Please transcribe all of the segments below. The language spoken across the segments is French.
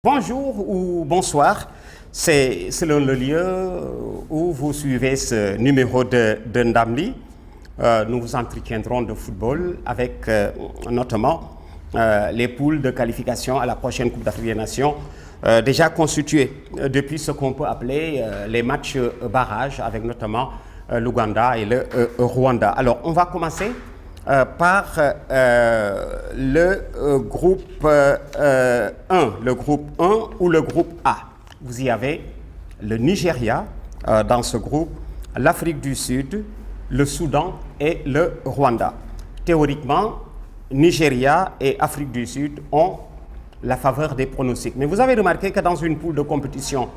Bonjour ou bonsoir, c'est selon le lieu où vous suivez ce numéro de Ndamli. Nous vous entretiendrons de football avec notamment les poules de qualification à la prochaine Coupe d'Afrique des Nations, déjà constituées depuis ce qu'on peut appeler les matchs barrages avec notamment l'Ouganda et le Rwanda. Alors on va commencer par le groupe 1, le groupe 1 ou le groupe A. Vous y avez le Nigeria dans ce groupe, l'Afrique du Sud, le Soudan et le Rwanda. Théoriquement, Nigeria et Afrique du Sud ont la faveur des pronostics. Mais vous avez remarqué que dans une poule de compétition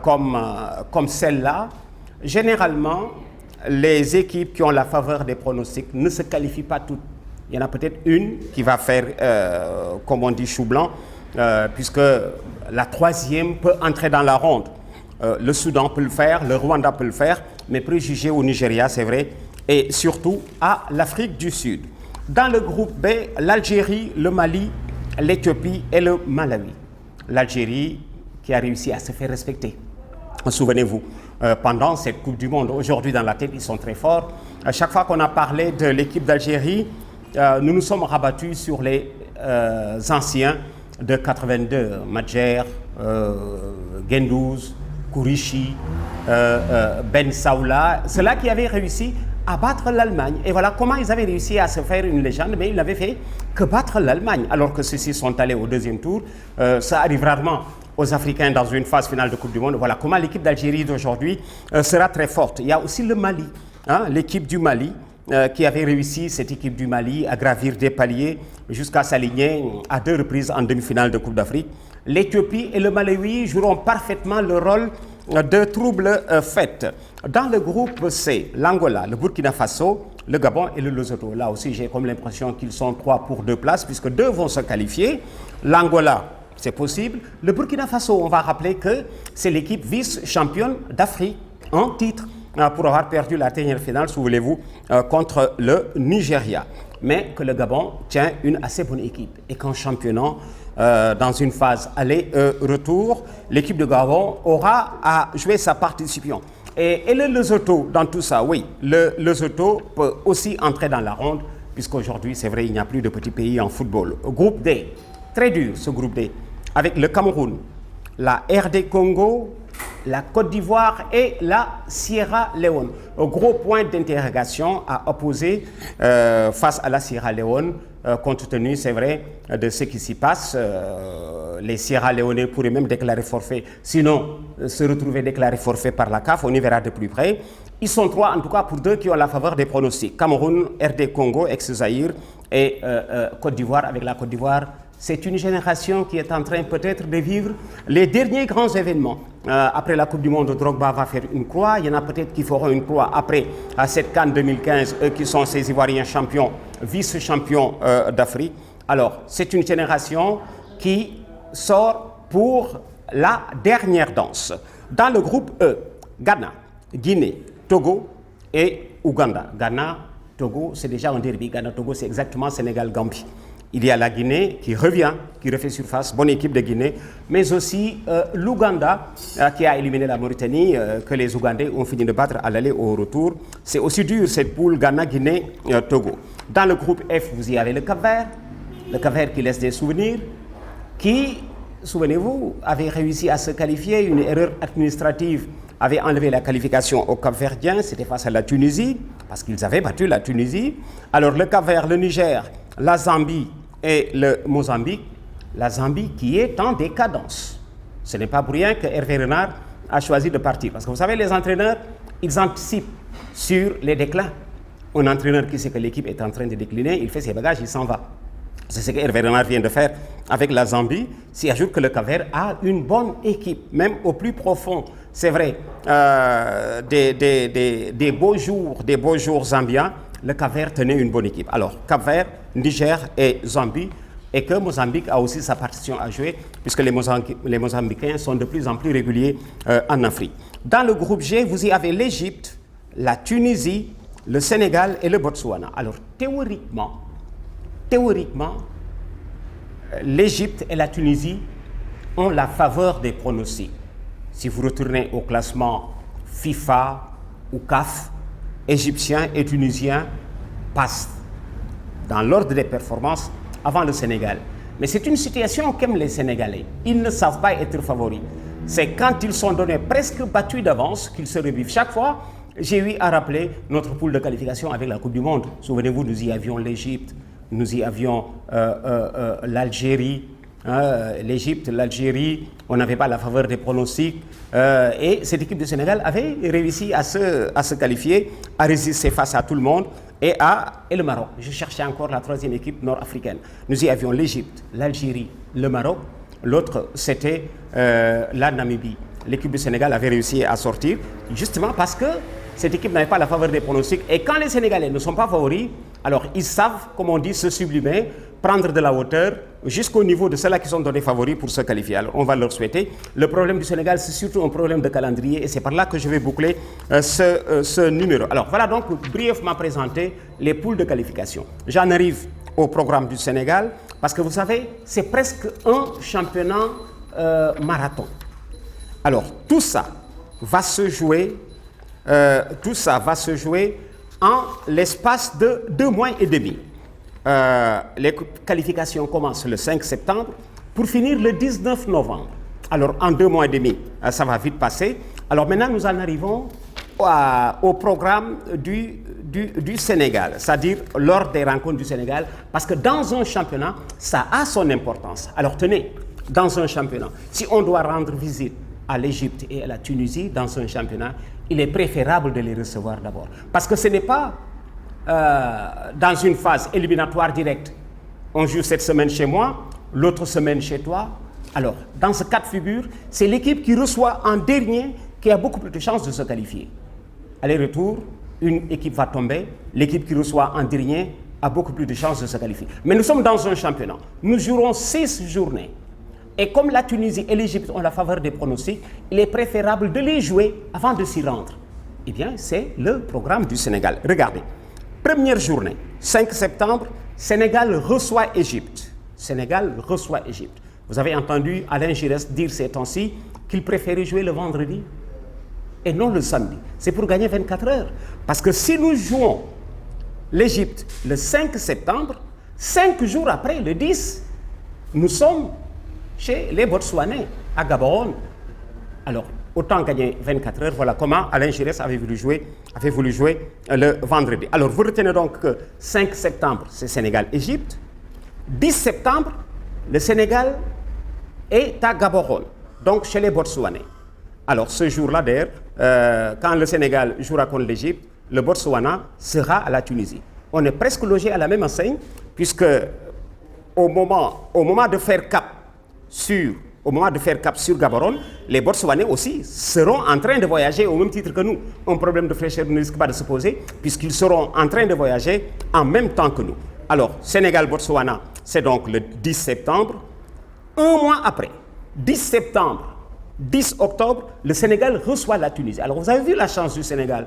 comme celle-là, généralement, les équipes qui ont la faveur des pronostics ne se qualifient pas toutes. Il y en a peut-être une qui va faire, comme on dit, chou blanc, puisque la troisième peut entrer dans la ronde. Le Soudan peut le faire, le Rwanda peut le faire, mais préjugé au Nigeria, c'est vrai, et surtout à l'Afrique du Sud. Dans le groupe B, l'Algérie, le Mali, l'Éthiopie et le Malawi. L'Algérie qui a réussi à se faire respecter. Souvenez-vous, pendant cette Coupe du Monde, aujourd'hui dans la tête, ils sont très forts. À chaque fois qu'on a parlé de l'équipe d'Algérie, nous nous sommes rabattus sur les anciens de 82, Madjer, Gendouzi, Kourichi, Ben Saoula, ceux-là qui avaient réussi à battre l'Allemagne. Et voilà comment ils avaient réussi à se faire une légende, mais ils n'avaient fait que battre l'Allemagne, alors que ceux-ci sont allés au deuxième tour. Ça arrive rarement aux Africains dans une phase finale de Coupe du Monde. Voilà comment l'équipe d'Algérie d'aujourd'hui sera très forte. Il y a aussi le Mali, l'équipe du Mali, qui avait réussi, cette équipe du Mali, à gravir des paliers jusqu'à s'aligner à 2 reprises en demi-finale de Coupe d'Afrique. L'Éthiopie et le Malawi joueront parfaitement le rôle de trouble fête. Dans le groupe C, l'Angola, le Burkina Faso, le Gabon et le Lesotho. Là aussi, j'ai comme l'impression qu'ils sont 3 pour 2 places, puisque 2 vont se qualifier. L'Angola, c'est possible. Le Burkina Faso, on va rappeler que c'est l'équipe vice-championne d'Afrique en titre pour avoir perdu la dernière finale, souvenez-vous, contre le Nigeria. Mais que le Gabon tient une assez bonne équipe et qu'en championnat, dans une phase aller-retour, l'équipe de Gabon aura à jouer sa participation. Et le Lesotho dans tout ça, oui, le Lesotho peut aussi entrer dans la ronde, puisqu'aujourd'hui, c'est vrai, il n'y a plus de petits pays en football. Groupe D, très dur ce groupe D, avec le Cameroun, la RD Congo, la Côte d'Ivoire et la Sierra Leone. Un gros point d'interrogation à opposer face à la Sierra Leone, compte tenu, c'est vrai, de ce qui s'y passe. Les Sierra Leonais pourraient même déclarer forfait, sinon se retrouver déclarés forfait par la CAF, on y verra de plus près. Ils sont 3, en tout cas pour 2 qui ont la faveur des pronostics. Cameroun, RD Congo, ex-Zaïre et Côte d'Ivoire avec la Côte d'Ivoire. C'est une génération qui est en train peut-être de vivre les derniers grands événements. Après la Coupe du Monde, Drogba va faire une croix. Il y en a peut-être qui feront une croix après à cette CAN 2015, eux qui sont ces Ivoiriens champions, vice-champions d'Afrique. Alors, c'est une génération qui sort pour la dernière danse. Dans le groupe E, Ghana, Guinée, Togo et Ouganda. Ghana, Togo, c'est déjà un derby. Ghana, Togo, c'est exactement Sénégal-Gambie. Il y a la Guinée qui revient, qui refait surface, bonne équipe de Guinée, mais aussi l'Ouganda qui a éliminé la Mauritanie, que les Ougandais ont fini de battre à l'aller au retour. C'est aussi dur cette poule Ghana, Guinée, Togo. Dans le groupe F, vous y avez le Cap-Vert qui laisse des souvenirs, qui, souvenez-vous, avait réussi à se qualifier, une erreur administrative avait enlevé la qualification aux Cap-Verdiens, c'était face à la Tunisie, parce qu'ils avaient battu la Tunisie. Alors le Cap-Vert, le Niger, la Zambie et le Mozambique, la Zambie qui est en décadence. Ce n'est pas pour rien que Hervé Renard a choisi de partir. Parce que vous savez, les entraîneurs, ils anticipent sur les déclins. Un entraîneur qui sait que l'équipe est en train de décliner, il fait ses bagages, il s'en va. C'est ce que Hervé Renard vient de faire avec la Zambie. S'il ajoute que le Cap-Vert a une bonne équipe, même au plus profond. C'est vrai, des beaux jours zambiens, le Cap-Vert tenait une bonne équipe. Alors, Cap-Vert, Niger et Zambie, et que Mozambique a aussi sa partition à jouer, puisque les Mozambicains sont de plus en plus réguliers en Afrique. Dans le groupe G, vous y avez l'Égypte, la Tunisie, le Sénégal et le Botswana. Alors, théoriquement, l'Égypte et la Tunisie ont la faveur des pronostics. Si vous retournez au classement FIFA ou CAF, Égyptiens et Tunisiens passent dans l'ordre des performances avant le Sénégal. Mais c'est une situation qu'aiment les Sénégalais. Ils ne savent pas être favoris. C'est quand ils sont donnés presque battus d'avance qu'ils se revivent. Chaque fois, j'ai eu à rappeler notre poule de qualification avec la Coupe du Monde. Souvenez-vous, nous y avions l'Égypte, nous y avions l'Algérie. L'Égypte, l'Algérie, on n'avait pas la faveur des pronostics. Et cette équipe du Sénégal avait réussi à se qualifier, à résister face à tout le monde. Et le Maroc. Je cherchais encore la troisième équipe nord-africaine. Nous y avions l'Égypte, l'Algérie, le Maroc. L'autre, c'était la Namibie. L'équipe du Sénégal avait réussi à sortir, justement parce que cette équipe n'avait pas la faveur des pronostics. Et quand les Sénégalais ne sont pas favoris, alors ils savent, comme on dit, se sublimer, prendre de la hauteur jusqu'au niveau de ceux-là qui sont donnés favoris pour se qualifier. Alors on va leur souhaiter. Le problème du Sénégal, c'est surtout un problème de calendrier et c'est par là que je vais boucler ce numéro. Alors voilà donc brièvement présenter les poules de qualification. J'en arrive au programme du Sénégal parce que vous savez, c'est presque un championnat marathon. Alors tout ça va se jouer en l'espace de 2 mois et demi. Les qualifications commencent le 5 septembre pour finir le 19 novembre. Alors, en 2 mois et demi, ça va vite passer. Alors maintenant, nous en arrivons au programme du Sénégal, c'est-à-dire lors des rencontres du Sénégal, parce que dans un championnat, ça a son importance. Alors tenez, dans un championnat, si on doit rendre visite à l'Égypte et à la Tunisie dans un championnat, il est préférable de les recevoir d'abord. Parce que ce n'est pas dans une phase éliminatoire directe. On joue cette semaine chez moi, l'autre semaine chez toi. Alors, dans ce cas de figure, c'est l'équipe qui reçoit en dernier qui a beaucoup plus de chances de se qualifier. Aller-retour, une équipe va tomber, l'équipe qui reçoit en dernier a beaucoup plus de chances de se qualifier. Mais nous sommes dans un championnat. Nous jouerons 6 journées. Et comme la Tunisie et l'Égypte ont la faveur des pronostics, il est préférable de les jouer avant de s'y rendre. Eh bien, c'est le programme du Sénégal. Regardez. Première journée, 5 septembre, Sénégal reçoit Égypte. Sénégal reçoit Égypte. Vous avez entendu Alain Giresse dire ces temps-ci qu'il préférait jouer le vendredi et non le samedi. C'est pour gagner 24 heures. Parce que si nous jouons l'Égypte le 5 septembre, 5 jours après, le 10, nous sommes chez les Botswanais, à Gaborone. Alors, autant gagner 24 heures, voilà comment Alain Giresse avait voulu jouer le vendredi. Alors, vous retenez donc que 5 septembre, c'est Sénégal-Égypte. 10 septembre, le Sénégal est à Gaborone, donc chez les Botswanais. Alors, ce jour-là, d'ailleurs, quand le Sénégal jouera contre l'Égypte, le Botswana sera à la Tunisie. On est presque logé à la même enseigne, puisque au moment de faire cap sur Gaborone, les Botswanais aussi seront en train de voyager au même titre que nous. Un problème de fraîcheur ne risque pas de se poser, puisqu'ils seront en train de voyager en même temps que nous. Alors, Sénégal-Botswana, c'est donc le 10 septembre. Un mois après, 10 septembre, 10 octobre, le Sénégal reçoit la Tunisie. Alors, vous avez vu la chance du Sénégal.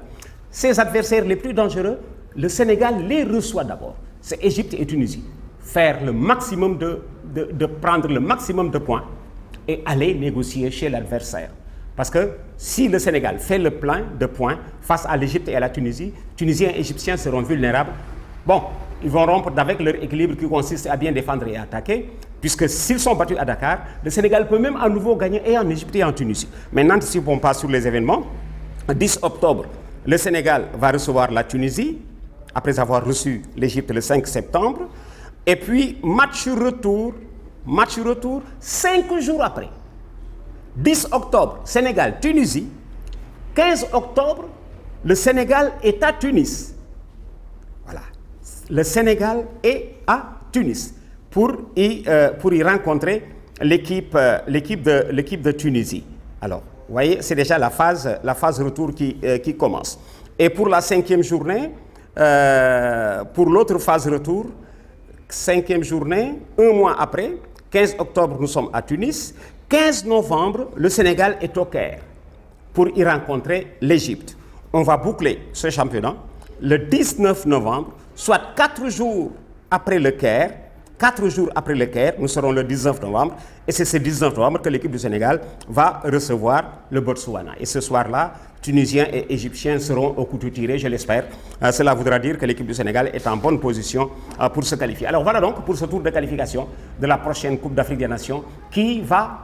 Ses adversaires les plus dangereux, le Sénégal les reçoit d'abord. C'est Égypte et Tunisie. Faire le maximum de prendre le maximum de points et aller négocier chez l'adversaire. Parce que si le Sénégal fait le plein de points face à l'Égypte et à la Tunisie, Tunisiens et Égyptiens seront vulnérables. Bon, ils vont rompre avec leur équilibre qui consiste à bien défendre et attaquer, puisque s'ils sont battus à Dakar, le Sénégal peut même à nouveau gagner et en Égypte et en Tunisie. Maintenant, si on passe sur les événements, 10 octobre, le Sénégal va recevoir la Tunisie, après avoir reçu l'Égypte le 5 septembre, et puis match retour 5 jours après. 10 octobre, Sénégal, Tunisie. 15 octobre, le Sénégal est à Tunis. Voilà. Le Sénégal est à Tunis pour y rencontrer l'équipe de Tunisie. Alors, vous voyez, c'est déjà la phase retour qui commence. Et pour la 5e journée, pour l'autre phase retour, 5e journée, un mois après, 15 octobre, nous sommes à Tunis. 15 novembre, le Sénégal est au Caire pour y rencontrer l'Égypte. On va boucler ce championnat le 19 novembre, soit 4 jours après le Caire, 4 jours après le Caire, nous serons le 19 novembre, et c'est ce 19 novembre que l'équipe du Sénégal va recevoir le Botswana. Et ce soir-là, Tunisiens et Égyptiens seront au couteau tiré, je l'espère. Cela voudra dire que l'équipe du Sénégal est en bonne position pour se qualifier. Alors voilà donc pour ce tour de qualification de la prochaine Coupe d'Afrique des Nations qui va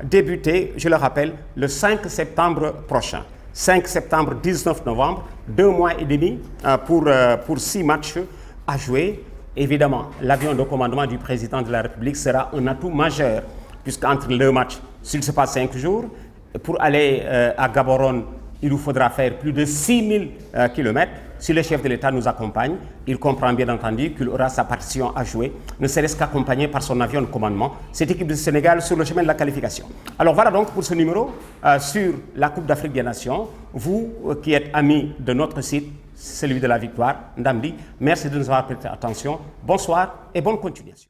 débuter, je le rappelle, le 5 septembre prochain. 5 septembre, 19 novembre, 2 mois et demi pour 6 matchs à jouer. Évidemment, l'avion de commandement du président de la République sera un atout majeur, puisqu'entre le match, s'il se passe 5 jours, pour aller à Gaborone, il nous faudra faire plus de 6000 km. Si le chef de l'État nous accompagne, il comprend bien entendu qu'il aura sa partition à jouer, ne serait-ce qu'accompagné par son avion de commandement, cette équipe du Sénégal sur le chemin de la qualification. Alors voilà donc pour ce numéro sur la Coupe d'Afrique des Nations. Vous qui êtes amis de notre site, celui de la victoire, Ndamdi, merci de nous avoir prêté attention. Bonsoir et bonne continuation.